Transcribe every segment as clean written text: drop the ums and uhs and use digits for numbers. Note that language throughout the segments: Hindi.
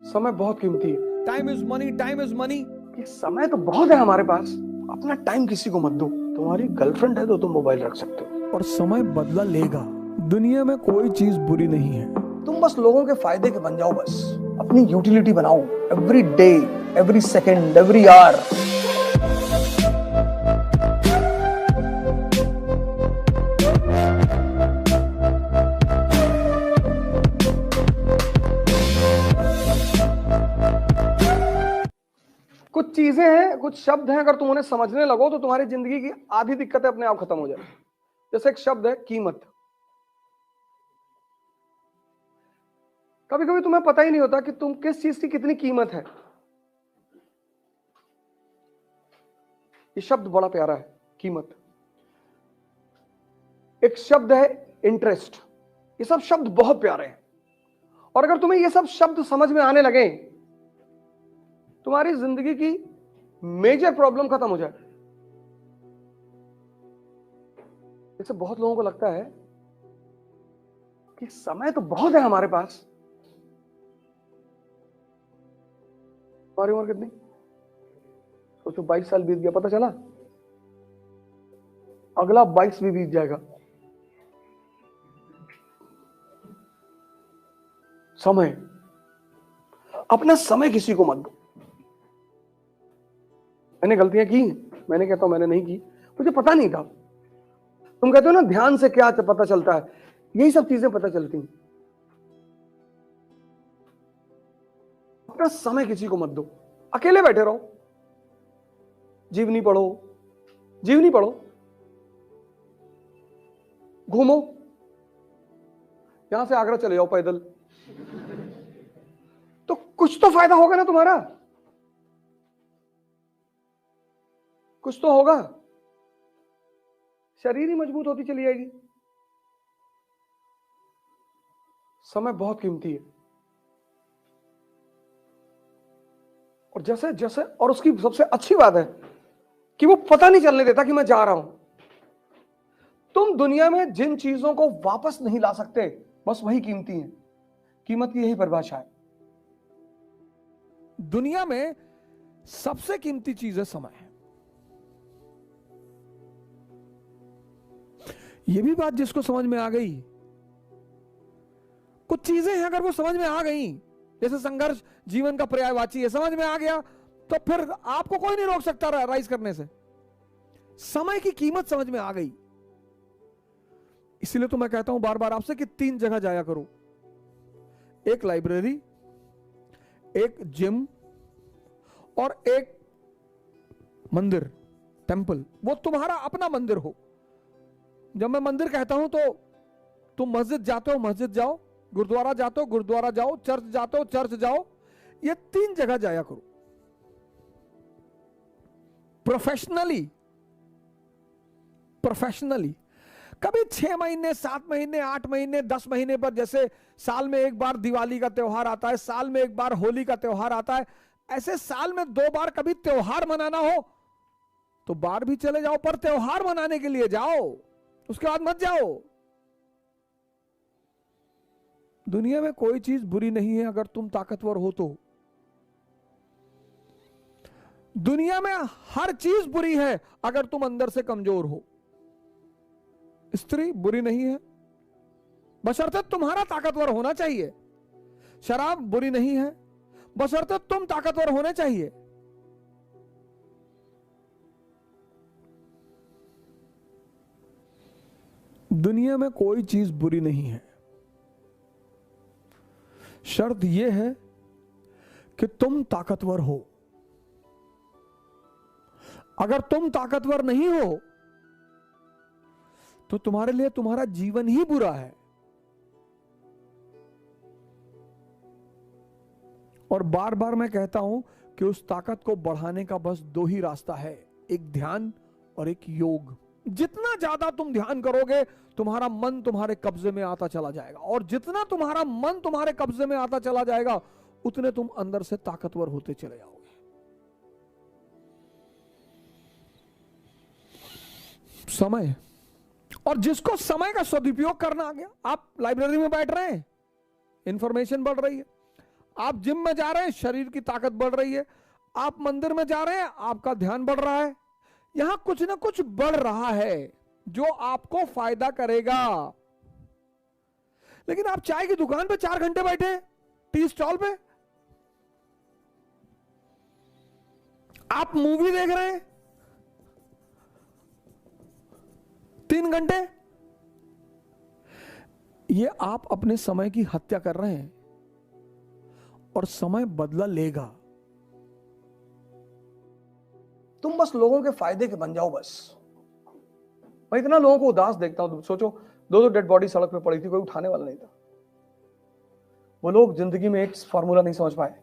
समय बहुत कीमती है। Time is money, time is money. कि समय तो बहुत है हमारे पास, अपना टाइम किसी को मत दो। तुम्हारी गर्लफ्रेंड है तो तुम मोबाइल रख सकते हो, और समय बदला लेगा। दुनिया में कोई चीज बुरी नहीं है। तुम बस लोगों के फायदे के बन जाओ। बस अपनी यूटिलिटी बनाओ, every day, every second, every hour. कुछ चीजें हैं, कुछ शब्द हैं, अगर तुम उन्हें समझने लगो तो तुम्हारी जिंदगी की आधी दिक्कतें अपने आप खत्म हो जाए। जैसे एक शब्द है कीमत। कभी कभी तुम्हें पता ही नहीं होता कि तुम किस चीज की कितनी कीमत है। ये शब्द बड़ा प्यारा है, कीमत। एक शब्द है इंटरेस्ट। ये सब शब्द बहुत प्यारे हैं, और अगर तुम्हें ये सब शब्द समझ में आने लगे, तुम्हारी जिंदगी की मेजर प्रॉब्लम खत्म हो जाए। जैसे बहुत लोगों को लगता है कि समय तो बहुत है हमारे पास। तुम्हारी उम्र कितनी? सोचो, 22 साल बीत गया, पता चला अगला 22 भी बीत जाएगा। समय, अपना समय किसी को मत दो। मैंने गलतियां की, मैंने कहता हूं मैंने नहीं की, मुझे पता नहीं था। तुम कहते हो ना ध्यान से क्या पता चलता है, यही सब चीजें पता चलती हैं। अपना समय किसी को मत दो। अकेले बैठे रहो, जीवनी पढ़ो, जीवनी पढ़ो, घूमो, यहां से आगरा चले जाओ पैदल, तो कुछ तो फायदा होगा ना तुम्हारा, कुछ तो होगा। शरीर ही मजबूत होती चली जाएगी। समय बहुत कीमती है, और जैसे जैसे, और उसकी सबसे अच्छी बात है कि वो पता नहीं चलने देता कि मैं जा रहा हूं। तुम दुनिया में जिन चीजों को वापस नहीं ला सकते, बस वही कीमती है। कीमत की यही परिभाषा है। दुनिया में सबसे कीमती चीज है समय। यह भी बात जिसको समझ में आ गई, कुछ चीजें हैं अगर वो समझ में आ गई, जैसे संघर्ष जीवन का पर्यायवाची है, समझ में आ गया तो फिर आपको कोई नहीं रोक सकता राइज करने से। समय की कीमत समझ में आ गई, इसलिए तो मैं कहता हूं बार बार आपसे कि 3 जगह जाया करो। एक लाइब्रेरी, एक जिम, और एक मंदिर, टेंपल। वो तुम्हारा अपना मंदिर हो। जब मैं मंदिर कहता हूं तो तुम मस्जिद जाते हो, मस्जिद जाओ, गुरुद्वारा जाते हो, गुरुद्वारा जाओ, चर्च जाते हो, चर्च जाओ। ये 3 जगह जाया करो। प्रोफेशनली, प्रोफेशनली कभी 6 महीने, 7 महीने, 8 महीने, 10 महीने पर, जैसे साल में एक बार दिवाली का त्योहार आता है, साल में एक बार होली का त्योहार आता है, ऐसे साल में 2 बार कभी त्योहार मनाना हो तो बाहर भी चले जाओ, पर त्योहार मनाने के लिए जाओ, उसके बाद मत जाओ। दुनिया में कोई चीज बुरी नहीं है अगर तुम ताकतवर हो तो। दुनिया में हर चीज बुरी है अगर तुम अंदर से कमजोर हो। स्त्री बुरी नहीं है बशर्ते तुम्हारा ताकतवर होना चाहिए। शराब बुरी नहीं है बशर्ते तुम ताकतवर होने चाहिए। दुनिया में कोई चीज बुरी नहीं है, शर्त यह है कि तुम ताकतवर हो। अगर तुम ताकतवर नहीं हो तो तुम्हारे लिए तुम्हारा जीवन ही बुरा है। और बार बार मैं कहता हूं कि उस ताकत को बढ़ाने का बस 2 ही रास्ता है, एक ध्यान और एक योग। जितना ज्यादा तुम ध्यान करोगे, तुम्हारा मन तुम्हारे कब्जे में आता चला जाएगा, और जितना तुम्हारा मन तुम्हारे कब्जे में आता चला जाएगा, उतने तुम अंदर से ताकतवर होते चले जाओगे। समय, और जिसको समय का सदुपयोग करना आ गया, आप लाइब्रेरी में बैठ रहे हैं, इंफॉर्मेशन बढ़ रही है, आप जिम में जा रहे हैं, शरीर की ताकत बढ़ रही है। आप मंदिर में जा रहे हैं, आपका ध्यान बढ़ रहा है। यहां कुछ ना कुछ बढ़ रहा है जो आपको फायदा करेगा। लेकिन आप चाय की दुकान पे 4 घंटे बैठे, टी स्टॉल पे, आप मूवी देख रहे हैं 3 घंटे, ये आप अपने समय की हत्या कर रहे हैं और समय बदला लेगा। तुम बस लोगों के फायदे के बन जाओ बस। मैं इतना लोगों को उदास देखता हूं। सोचो, 2 डेड बॉडी सड़क पे पड़ी थी, कोई उठाने वाला नहीं था। वो लोग जिंदगी में एक फॉर्मूला नहीं समझ पाए।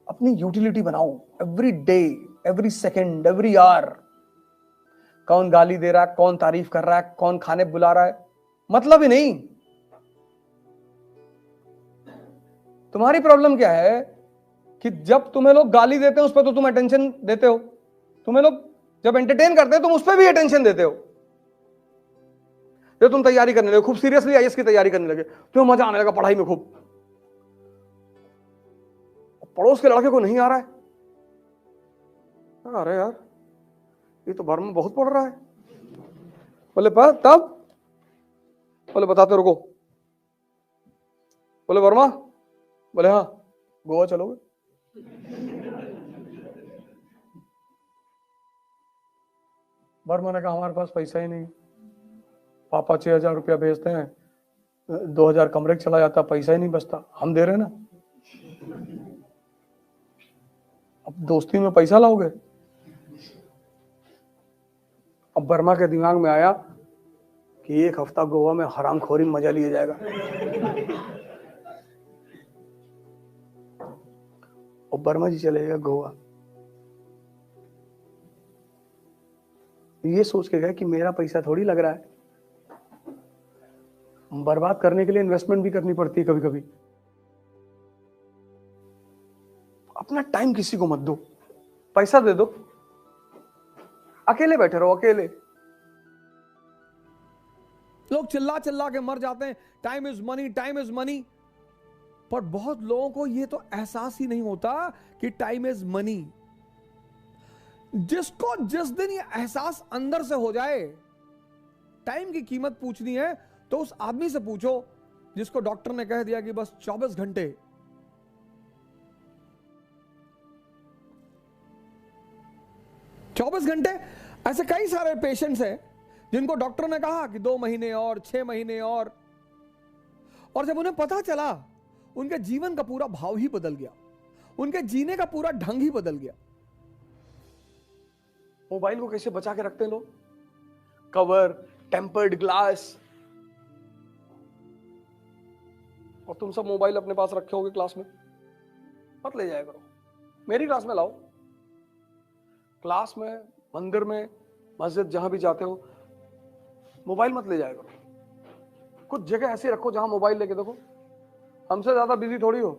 अपनी यूटिलिटी बनाओ, every day, every second, every hour. कौन गाली दे रहा है, कौन तारीफ कर रहा है, कौन खाने बुला रहा है, मतलब ही नहीं। तुम्हारी प्रॉब्लम क्या है कि जब तुम्हें लोग गाली देते हैं उस पर तो तुम अटेंशन देते हो, तुम्हें लोग जब एंटरटेन करते हैं तुम उस पर भी अटेंशन देते हो। जब तुम तैयारी करने लगे, खूब सीरियसली आईएएस की तैयारी करने लगे, तुम्हें मजा आने लगा पढ़ाई में खूब, पड़ोस के लड़के को नहीं आ रहा है, अरे यार ये तो वर्मा बहुत पढ़ रहा है। बोले तब, बोले बताते रुको। बोले वर्मा, बोले हाँ गोवा चलोगे? वर्मा ने कहा हमारे पास पैसा ही नहीं, पापा 6,000 रुपया भेजते हैं, 2,000 कमरे चला जाता, पैसा ही नहीं बचता, हम दे रहे ना, अब दोस्ती में पैसा लाओगे? अब वर्मा के दिमाग में आया कि 1 हफ्ता गोवा में हरामखोरी में मजा लिया जाएगा। और वर्मा जी चले गए गोवा, ये सोच के गए कि मेरा पैसा थोड़ी लग रहा है। बर्बाद करने के लिए इन्वेस्टमेंट भी करनी पड़ती है कभी कभी। अपना टाइम किसी को मत दो, पैसा दे दो, अकेले बैठे रहो, अकेले। लोग चिल्ला चिल्ला के मर जाते हैं, time is money, time is money. पर बहुत लोगों को यह तो एहसास ही नहीं होता कि टाइम इज मनी। जिसको जिस दिन ये एहसास अंदर से हो जाए, टाइम की कीमत पूछनी है तो उस आदमी से पूछो जिसको डॉक्टर ने कह दिया कि बस 24 घंटे। ऐसे कई सारे पेशेंट्स हैं जिनको डॉक्टर ने कहा कि 2 महीने और 6 महीने और जब उन्हें पता चला, उनके जीवन का पूरा भाव ही बदल गया, उनके जीने का पूरा ढंग ही बदल गया। मोबाइल को कैसे बचा के रखते हैं लोग? Cover, tempered glass. और तुम सब मोबाइल अपने पास रखे होगे क्लास में, मत ले जाया करो, मेरी क्लास में लाओ। क्लास में, मंदिर में, मस्जिद, जहां भी जाते हो मोबाइल मत ले जाया करो। कुछ जगह ऐसे रखो जहां मोबाइल लेके देखो, हमसे ज्यादा बिजी थोड़ी हो।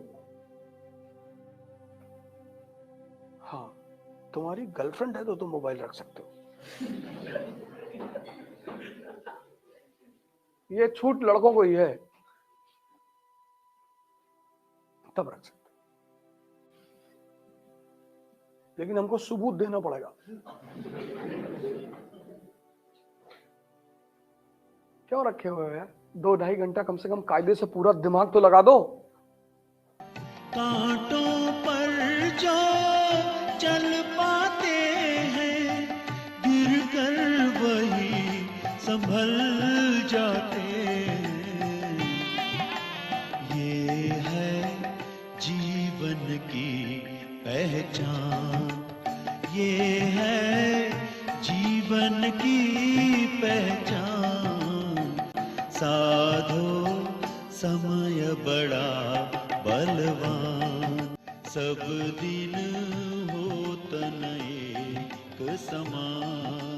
हाँ, तुम्हारी गर्लफ्रेंड है तो तुम मोबाइल रख सकते हो। ये छूट लड़कों को ही है, तब रख सकते, लेकिन हमको सबूत देना पड़ेगा। क्यों रखे हुए हो यार? 2-2.5 घंटा कम से कम कायदे से पूरा दिमाग तो लगा दो। कांटों पर जो चल पाते हैं, गिर कर वही संभल जाते हैं। ये है जीवन की पहचान, ये है जीवन की पहचान। साधो समय बड़ा बलवान, सब दिन हो तन एक समान।